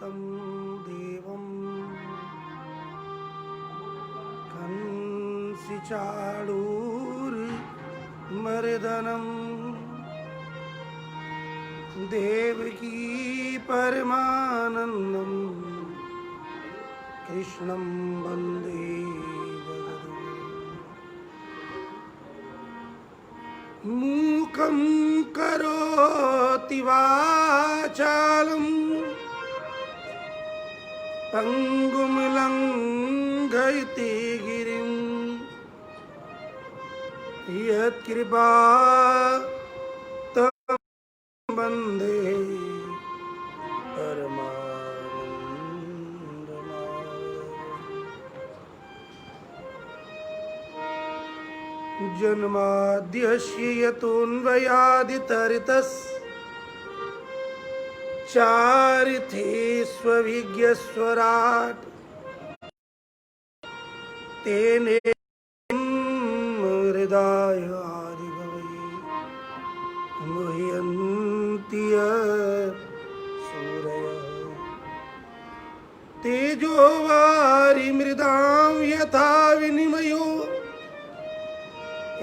तं देवं कंसिचाळूर्मर्दनं देवकी परमानन्दं कृष्णं वन्दे जगद्गुरुं। मूकं करोति वाचालं पंगुं लंघयति गिरिं यत्कृपातमहं वन्दे परमानन्दमाधवम्। जन्माद्यस्य यतोऽन्वयादितरितश्चारिथेष्वभिज्ञस्वराट् तेने हृदय आदिकवये मुह्यन्ति सूरयः। तेजो वारिमृदां यथा विनिमयो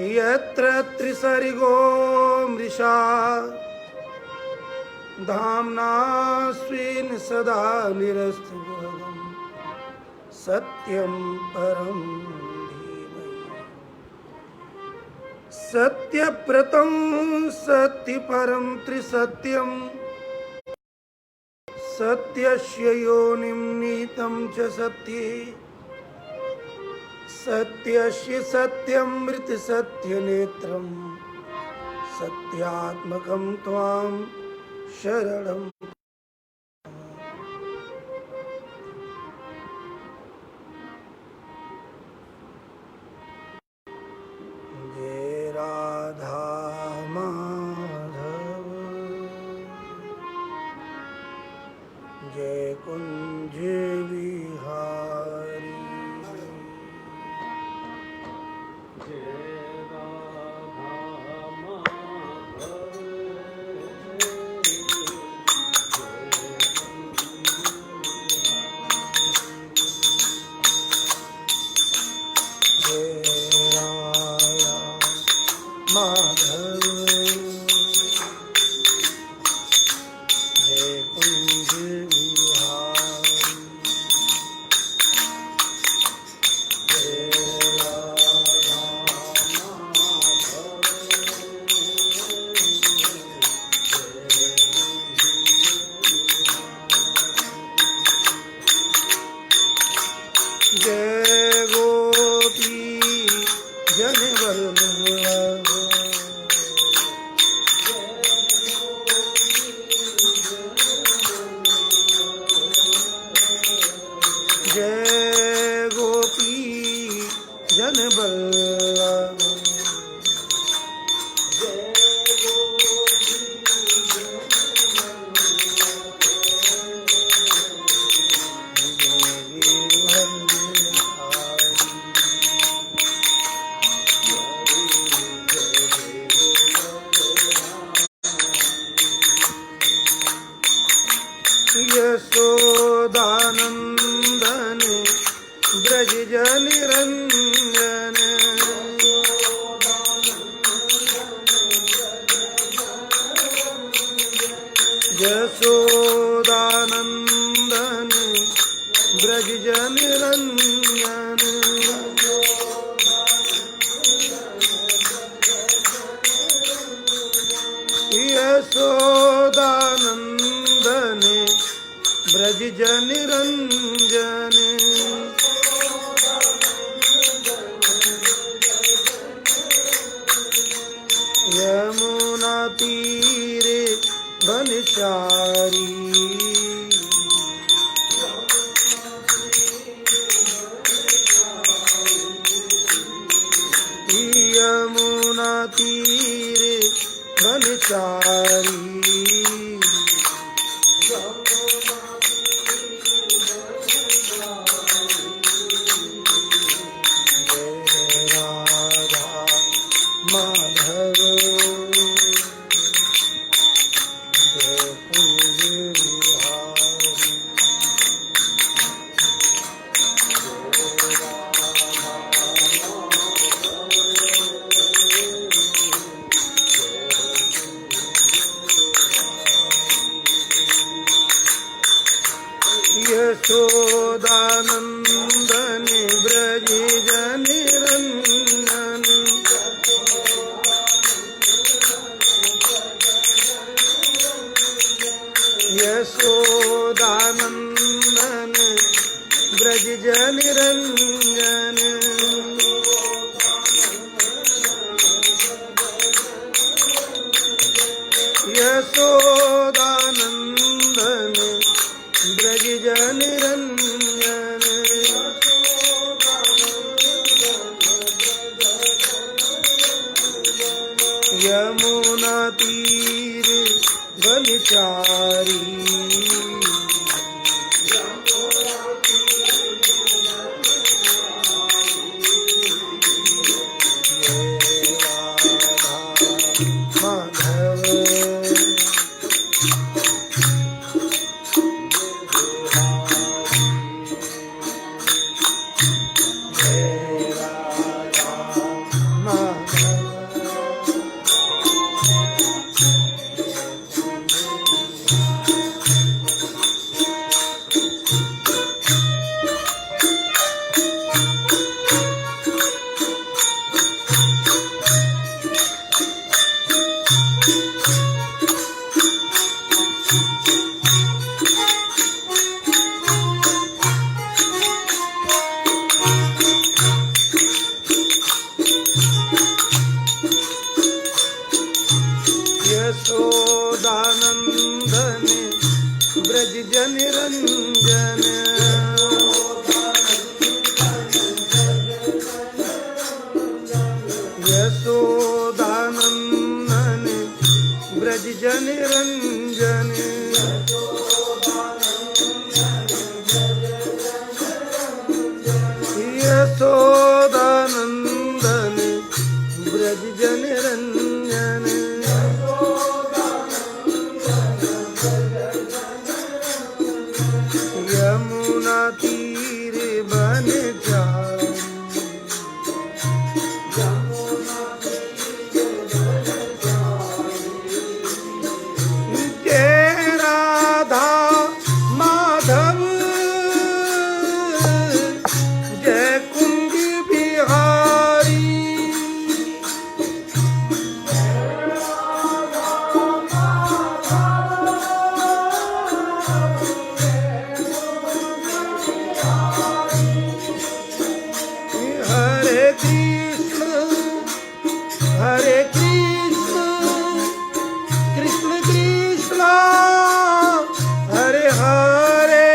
यत्र त्रिसर्गो मृषा धाम्ना स्वेन सदा निरस्तुभगं सत्यं परं धीमहि। सत्यव्रतं सत्यपरं त्रिसत्यं सत्यस्य योनिं नीतं च सत्ये सत्यस्य सत्यमृतसत्यनेत्रं सत्यात्मकं त्वां शरणं। जय राधा माधव जय कुंज विहारी। यशोदानंदन ब्रज निरंजन यशोदानंदन ब्रज निरंजन यशोदानंदन ब्रज निरंजन यमुना तीरे वनचारी यमुना तीरे वनचारी माधव जय कुंज यशोदानंदन ब्रज जन रंजन यशोदानंदन ब्रज जन रंजन यशोदानंदन ब्रज जन रंजन यमुना तीर बनचारी यशोदानंदन ब्रज जन रंजन यशोदानंदन ब्रज जन रंजन यशोदानंदन ब्रज जन रंजन यमुना तीर बनचारी जय राधा माधव जय कुंज बिहारी हरे कृष्ण कृष्ण कृष्ण हरे हरे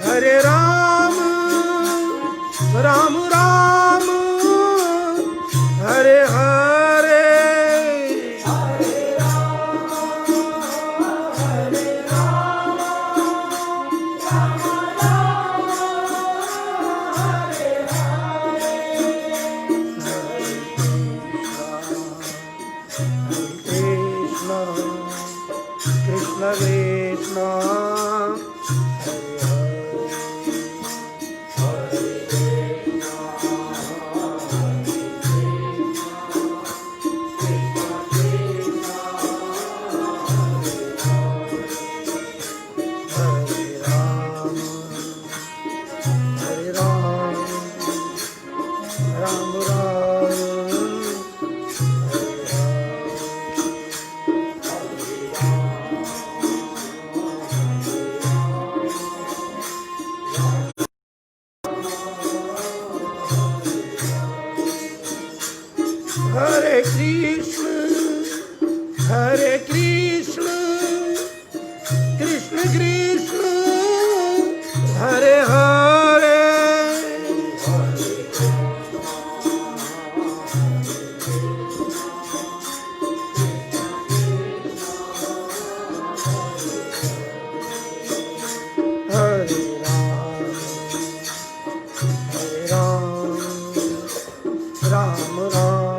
हरे राम राम राम हरे हरे कृष्ण कृष्ण कृष्ण राम राम हरे कृष्ण कृष्ण कृष्ण हरे हरे हरे राम राम राम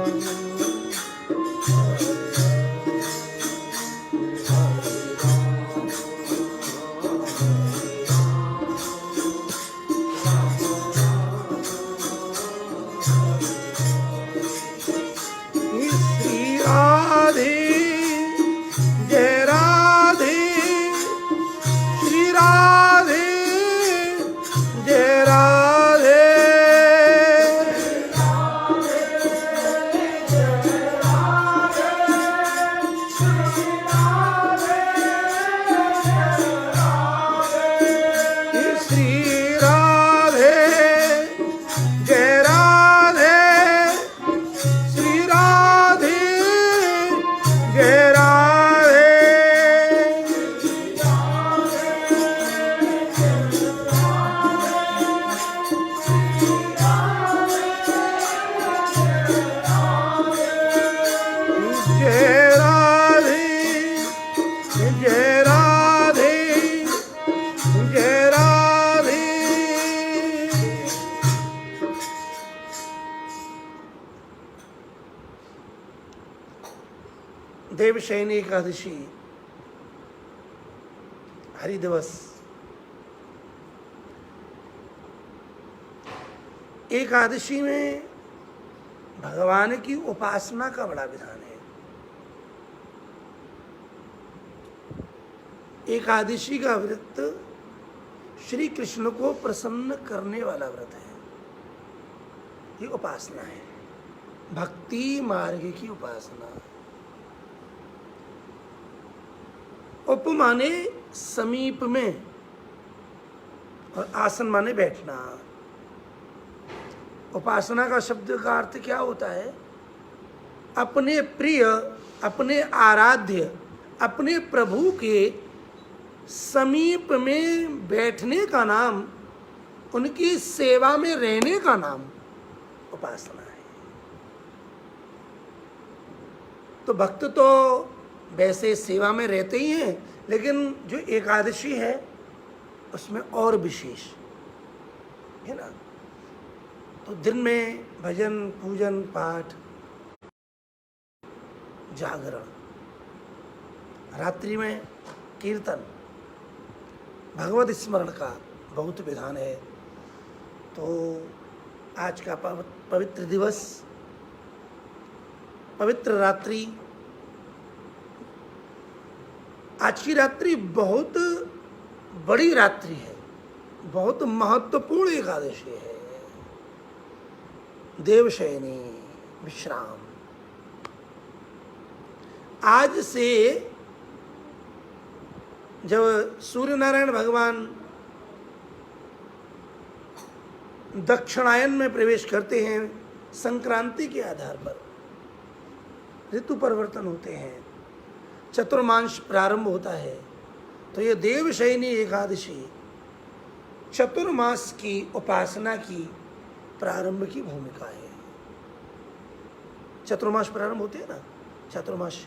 देवशयनी एकादशी, हरि दिवस। एकादशी में भगवान की उपासना का बड़ा विधान है। एकादशी का व्रत श्री कृष्ण को प्रसन्न करने वाला व्रत है। ये उपासना है, भक्ति मार्ग की उपासना। उप माने समीप में और आसन माने बैठना। उपासना का शब्द का अर्थ क्या होता है? अपने प्रिय, अपने आराध्य, अपने प्रभु के समीप में बैठने का नाम, उनकी सेवा में रहने का नाम उपासना है। तो भक्त तो वैसे सेवा में रहते ही हैं, लेकिन जो एकादशी है उसमें और विशेष है ना। तो दिन में भजन, पूजन, पाठ, जागरण, रात्रि में कीर्तन, भगवत स्मरण का बहुत विधान है। तो आज का पवित्र दिवस, पवित्र रात्रि, आज की रात्रि बहुत बड़ी रात्रि है, बहुत महत्वपूर्ण एकादशी है। देवशयनी विश्राम। आज से जब सूर्य नारायण भगवान दक्षिणायन में प्रवेश करते हैं, संक्रांति के आधार पर ऋतु परिवर्तन होते हैं, चतुर्मांश प्रारंभ होता है। तो ये देवशयनी एकादशी चतुर्मास की उपासना की प्रारंभ की भूमिका है। चतुर्मास प्रारंभ होते हैं ना, चतुर्मास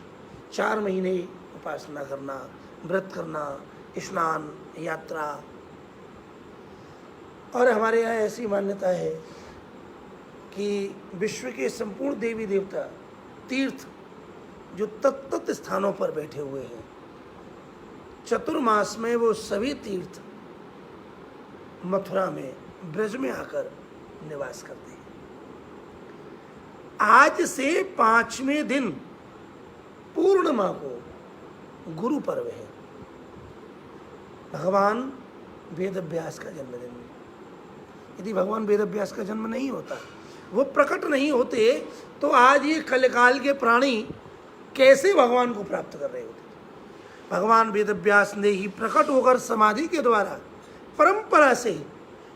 4 महीने उपासना करना, व्रत करना, स्नान, यात्रा। और हमारे यहाँ ऐसी मान्यता है कि विश्व के संपूर्ण देवी देवता तीर्थ जो तत्त स्थानों पर बैठे हुए हैं, चतुर्मास में वो सभी तीर्थ मथुरा में, ब्रज में आकर निवास करते हैं। आज से 5वें दिन पूर्णिमा को गुरु पर्व है। भगवान वेद व्यास का जन्मदिन। यदि भगवान वेद व्यास का जन्म नहीं होता, वो प्रकट नहीं होते, तो आज ये कलिकाल के प्राणी कैसे भगवान को प्राप्त कर रहे होते? भगवान वेद व्यास ने ही प्रकट होकर समाधि के द्वारा परंपरा से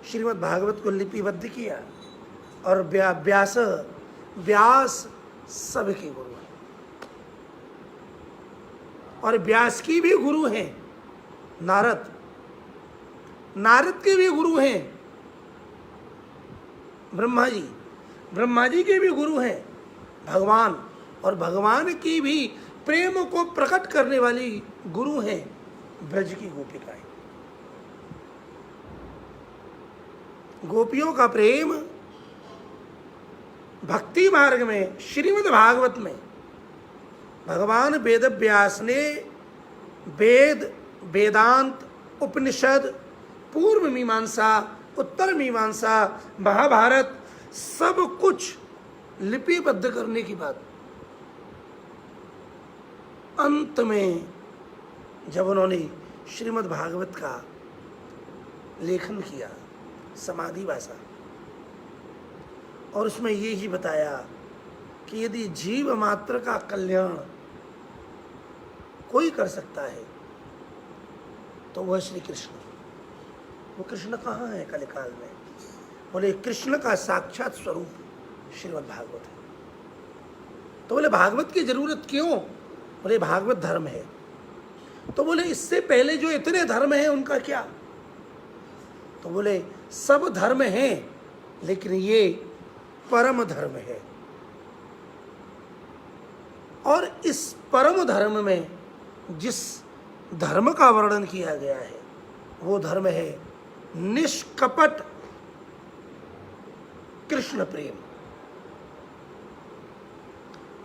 श्रीमद् भागवत को लिपिबद्ध किया। और व्यास सबके गुरु हैं, और व्यास की भी गुरु हैं नारद, नारद के भी गुरु हैं ब्रह्मा जी, ब्रह्मा जी के भी गुरु हैं भगवान, और भगवान की भी प्रेम को प्रकट करने वाली गुरु हैं ब्रज की गोपिकाएं। गोपियों का प्रेम भक्ति मार्ग में, श्रीमद् भागवत में भगवान वेद व्यास ने वेद, वेदांत, उपनिषद, पूर्व मीमांसा, उत्तर मीमांसा, महाभारत सब कुछ लिपिबद्ध करने के बाद अंत में जब उन्होंने श्रीमद् भागवत का लेखन किया, समाधि भाषा, और उसमें ये ही बताया कि यदि जीव मात्र का कल्याण कोई कर सकता है तो वह श्री कृष्ण। वो कृष्ण कहाँ है कलिकाल में? बोले कृष्ण का साक्षात स्वरूप श्रीमद् भागवत है। तो बोले भागवत की जरूरत क्यों? बोले भागवत धर्म है। तो बोले इससे पहले जो इतने धर्म हैं उनका क्या? तो बोले सब धर्म हैं, लेकिन ये परम धर्म है। और इस परम धर्म में जिस धर्म का वर्णन किया गया है वो धर्म है निष्कपट कृष्ण प्रेम।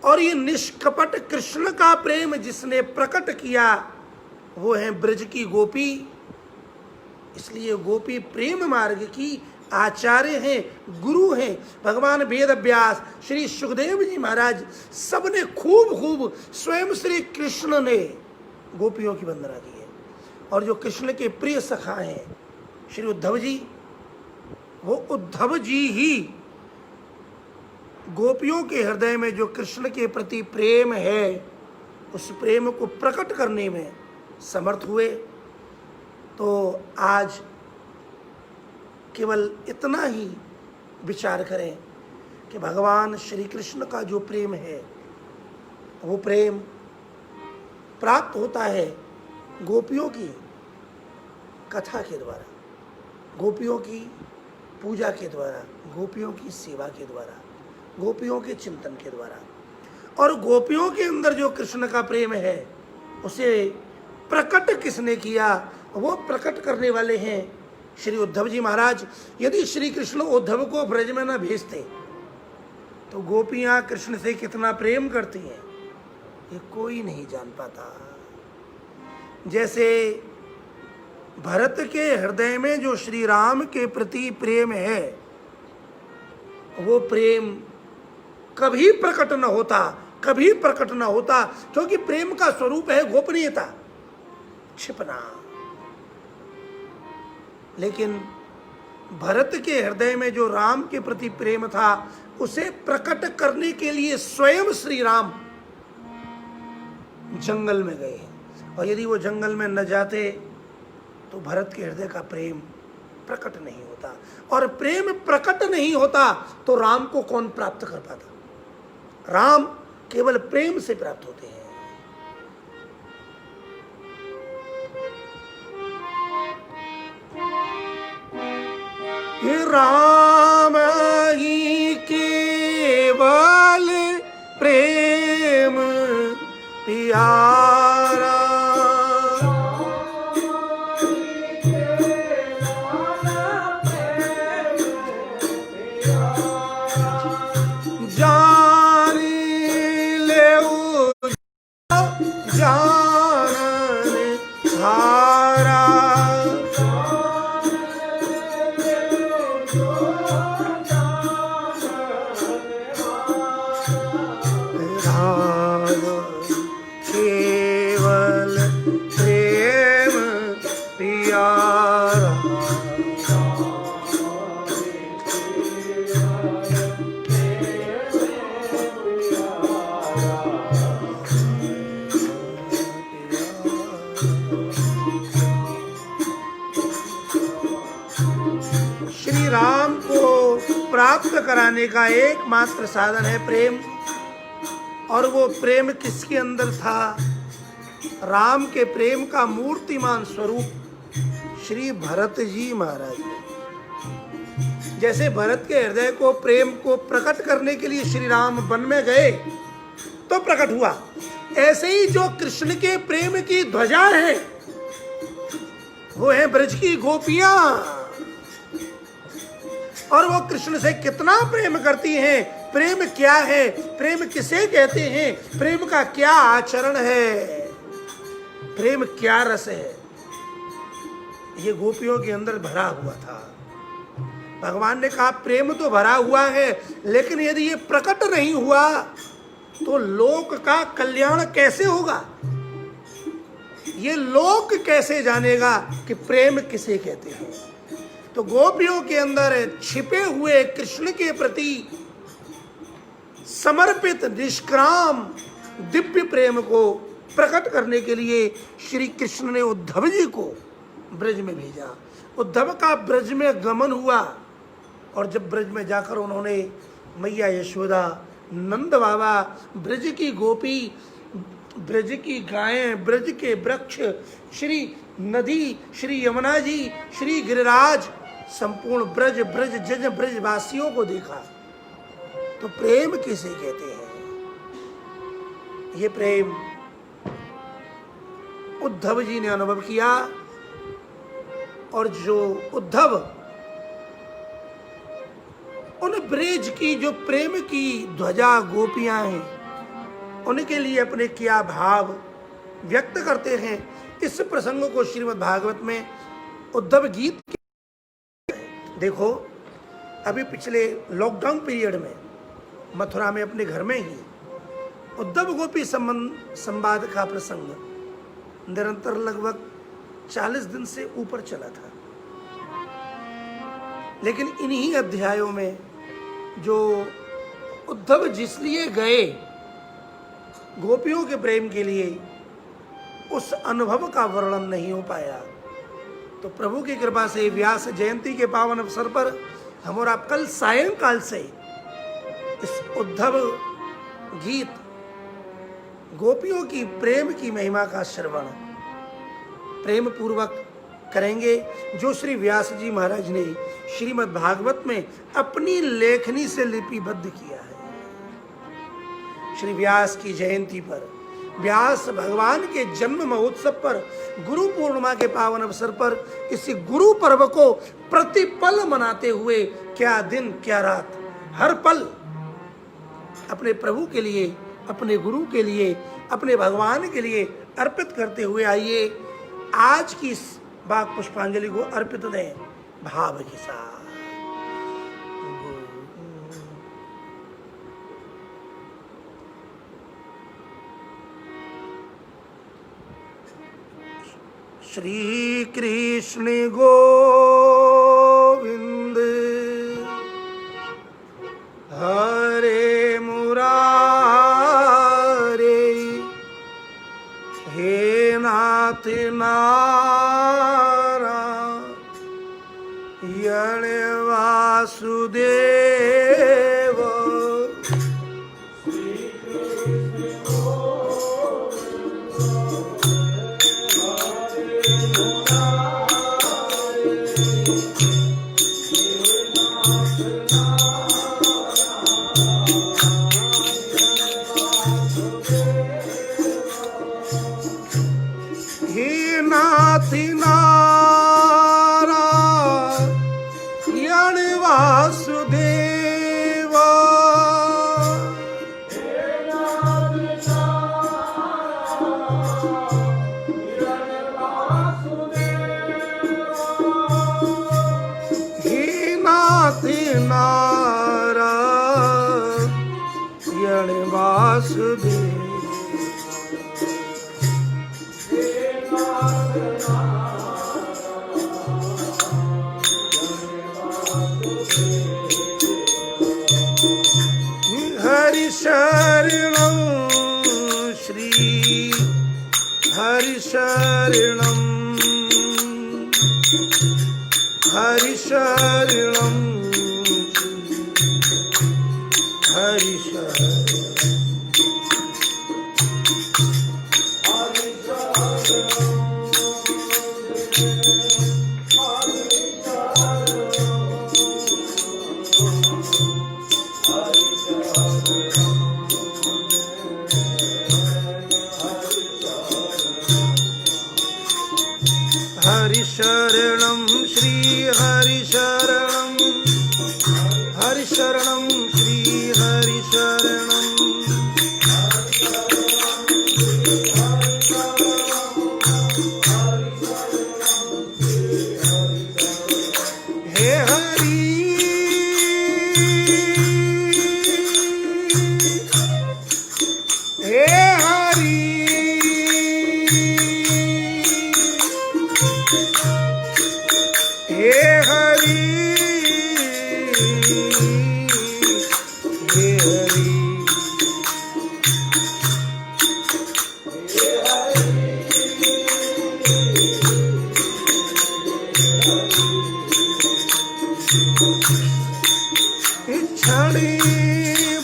और ये निष्कपट कृष्ण का प्रेम जिसने प्रकट किया वो है ब्रज की गोपी। इसलिए गोपी प्रेम मार्ग की आचार्य हैं, गुरु हैं। भगवान वेद व्यास, श्री सुखदेव जी महाराज सबने खूब स्वयं श्री कृष्ण ने गोपियों की वंदना की है। और जो कृष्ण के प्रिय सखा हैं श्री उद्धव जी, वो उद्धव जी ही गोपियों के हृदय में जो कृष्ण के प्रति प्रेम है उस प्रेम को प्रकट करने में समर्थ हुए। तो आज केवल इतना ही विचार करें कि भगवान श्री कृष्ण का जो प्रेम है वो प्रेम प्राप्त होता है गोपियों की कथा के द्वारा, गोपियों की पूजा के द्वारा, गोपियों की सेवा के द्वारा, गोपियों के चिंतन के द्वारा। और गोपियों के अंदर जो कृष्ण का प्रेम है उसे प्रकट किसने किया? वो प्रकट करने वाले हैं श्री उद्धव जी महाराज। यदि श्री कृष्ण उद्धव को ब्रज में न भेजते तो गोपियां कृष्ण से कितना प्रेम करती हैं ये कोई नहीं जान पाता। जैसे भरत के हृदय में जो श्री राम के प्रति प्रेम है वो प्रेम कभी प्रकट न होता, कभी प्रकट न होता, क्योंकि प्रेम का स्वरूप है गोपनीयता, छिपना। लेकिन भरत के हृदय में जो राम के प्रति प्रेम था उसे प्रकट करने के लिए स्वयं श्री राम जंगल में गए। और यदि वो जंगल में न जाते तो भरत के हृदय का प्रेम प्रकट नहीं होता। और प्रेम प्रकट नहीं होता तो राम को कौन प्राप्त कर पाता? राम केवल प्रेम से प्राप्त होते हैं। राम ही केवल प्रेम प्यारा, जान ले जानन हारा, केवल प्रेम प्यारा। श्री राम को प्राप्त कराने का एकमात्र साधन है प्रेम। और वो प्रेम किसके अंदर था? राम के प्रेम का मूर्तिमान स्वरूप श्री भरत जी महाराज ने। जैसे भरत के हृदय को प्रेम को प्रकट करने के लिए श्री राम वन में गए तो प्रकट हुआ, ऐसे ही जो कृष्ण के प्रेम की ध्वजा है वो है ब्रज की गोपियां। और वो कृष्ण से कितना प्रेम करती हैं, प्रेम क्या है, प्रेम किसे कहते हैं, प्रेम का क्या आचरण है, प्रेम क्या रस है, ये गोपियों के अंदर भरा हुआ था। भगवान ने कहा प्रेम तो भरा हुआ है, लेकिन यदि ये प्रकट नहीं हुआ तो लोक का कल्याण कैसे होगा? ये लोक कैसे जानेगा कि प्रेम किसे कहते हैं? तो गोपियों के अंदर छिपे हुए कृष्ण के प्रति समर्पित निष्काम दिव्य प्रेम को प्रकट करने के लिए श्री कृष्ण ने उद्धव जी को ब्रज में भेजा। उद्धव का ब्रज में गमन हुआ और जब ब्रज में जाकर उन्होंने मैया यशोदा, नंद बाबा, ब्रज की गोपी, ब्रज की गायें, ब्रज के वृक्ष, श्री नदी, श्री यमुना जी, श्री गिरिराज, संपूर्ण ब्रज जज ब्रजवासियों को देखा तो प्रेम किसे कहते हैं? ये प्रेम उद्धव जी ने अनुभव किया। और जो उद्धव उन ब्रज की जो प्रेम की ध्वजा गोपियां हैं उनके लिए अपने क्या भाव व्यक्त करते हैं। इस प्रसंग को श्रीमद् भागवत में उद्धव गीत देखो। अभी पिछले लॉकडाउन पीरियड में मथुरा में अपने घर में ही उद्धव गोपी संवाद का प्रसंग निरंतर लगभग 40 दिन से ऊपर चला था। लेकिन इन्हीं अध्यायों में जो उद्धव जिसलिए गए गोपियों के प्रेम के लिए, उस अनुभव का वर्णन नहीं हो पाया। तो प्रभु की कृपा से व्यास जयंती के पावन अवसर पर हम और आप कल सायंकाल से इस उद्धव गीत गोपियों की प्रेम की महिमा का श्रवण प्रेम पूर्वक करेंगे, जो श्री व्यास जी महाराज ने श्रीमद् भागवत में अपनी लेखनी से लिपिबद्ध किया है। श्री व्यास की जयंती पर, व्यास भगवान के जन्म महोत्सव पर, गुरु पूर्णिमा के पावन अवसर पर इसी गुरु पर्व को प्रतिपल मनाते हुए, क्या दिन क्या रात, हर पल अपने प्रभु के लिए, अपने गुरु के लिए, अपने भगवान के लिए अर्पित करते हुए आइए आज की इस बाग पुष्पांजलि को अर्पित दें भाव के साथ। श्री कृष्ण गोविंद हरे मुरारे, हे नाथ नारायण वासुदेव, नारायण वासुदेव, हे नाथ नारायण वासुदेव। हरि शरणं श्री हरि शरणं, हरि शरणं हरि शरणं। हरि शरणं श्री हरि शरणं, हरि शरणं श्री हरि शरणं, हे हरि हे हरि हे हरि हे हरि। क्षणी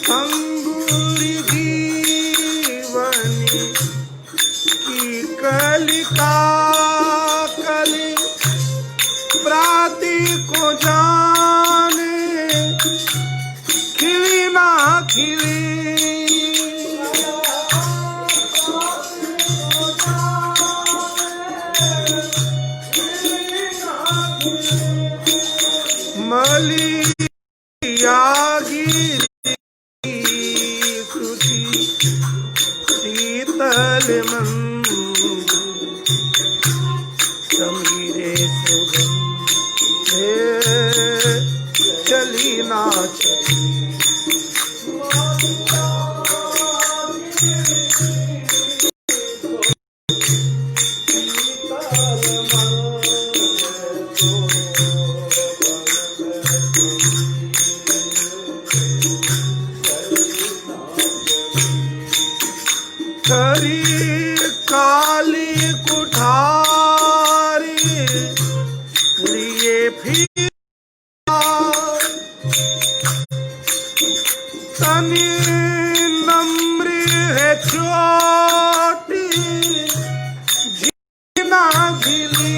भंगुर जीवनी की कलिका कली प्राति को जाने, खिली ना खिली मलिया गिरी श्रुति समीरे सुगंधे चली ना चली। खरी काली कुठारी लिए फिर तनी नम्र है छोटी जीना गिली।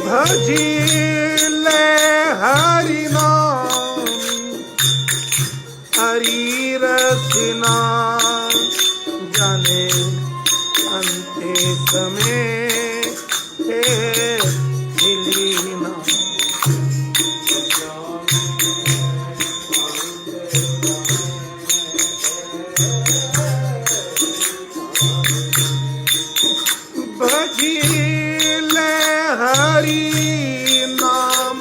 भजिले हरि नाम हरि रसना जाने अंते समय हिलीना। भजिले हरि नाम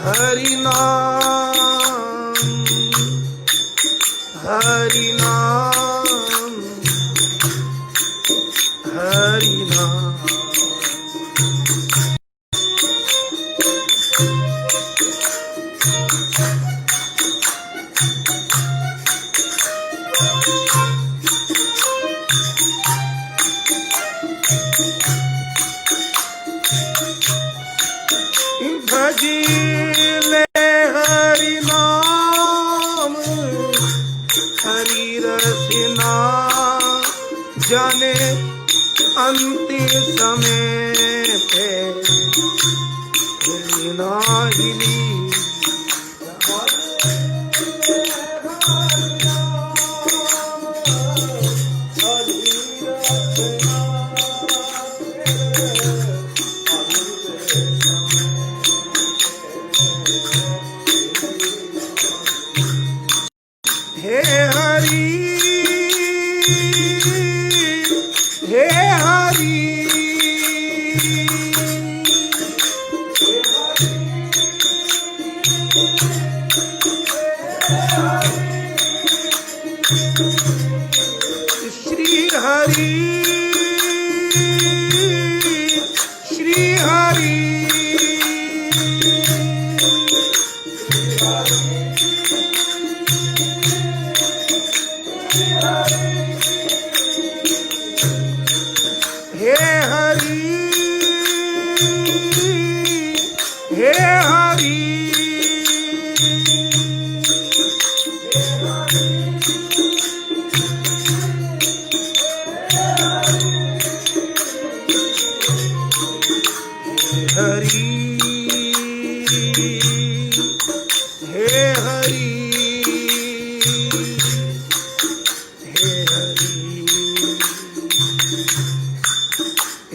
हरि नाम हरि नाम हरि नाम। भजिले हरि नाम हरि रसना जाने अंतिम समय पे हिली ना हिली। हे हरि हे हरि श्री हरि श्री हरि हे हरि हे हरि हरि हे हरि हे हरि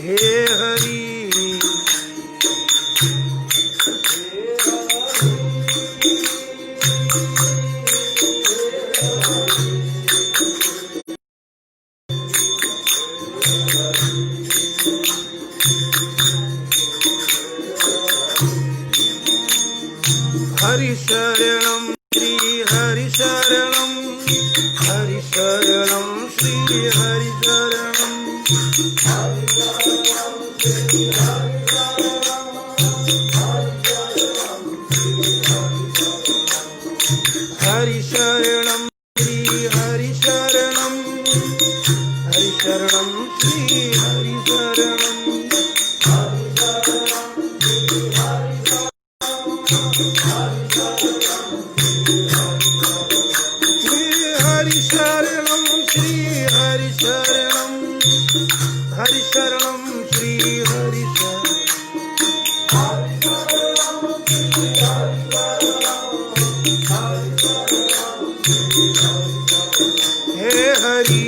हे हरि हरि शरणं श्री हरि शरणं हरि शरणं श्री हरि शरणं हरि शरणं श्री हरि शरणं हरि शरणं श्री हरि शरणं हरि शरणं श्री हरि शरणं हरि शरणं श्री हरि शरणं हे हरि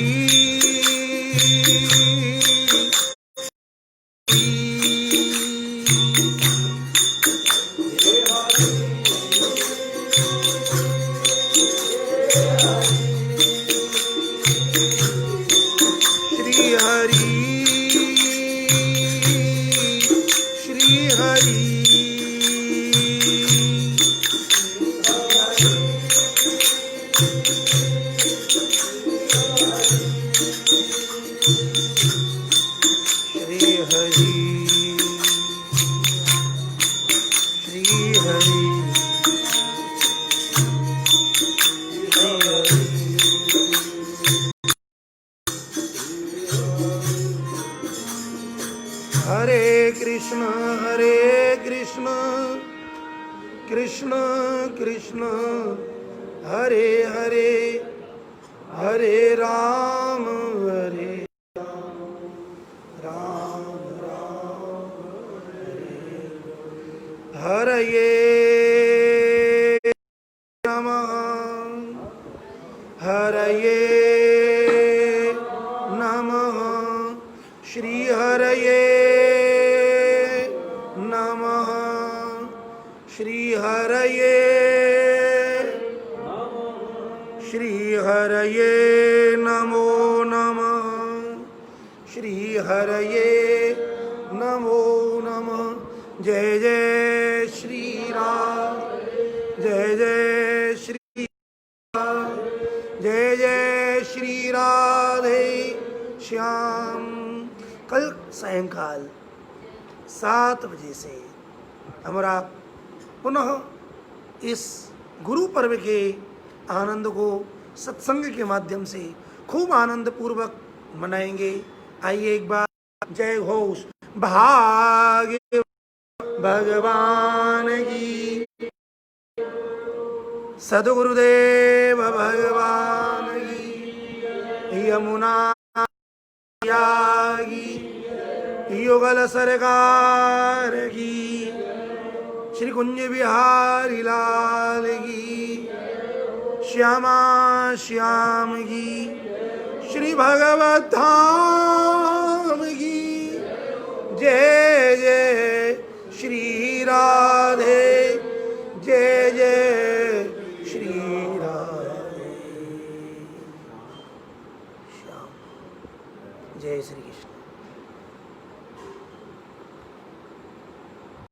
हरे कृष्ण कृष्ण कृष्ण हरे हरे हरे राम राम राम हरये नमः हरये नमः श्री हरये नमः श्री हरये श्री हरये नमो नमः श्री हरये नमो नमः जय जय श्री राम जय जय श्री राम जय जय श्री राधे श्याम। कल सायंकाल 7 बजे से हमारा पुनः इस गुरु पर्व के आनंद को सत्संग के माध्यम से खूब आनंद पूर्वक मनाएंगे। आइए एक बार जय घोष भाग्य भगवान की सद्गुरुदेव भगवान की यमुना की युगल सरकार की श्री कुंज बिहारी लाल की श्यामा श्याम की श्री भगवत धाम की जय जय श्री राधे जय जय श्री राधे श्याम। जय श्री कृष्ण।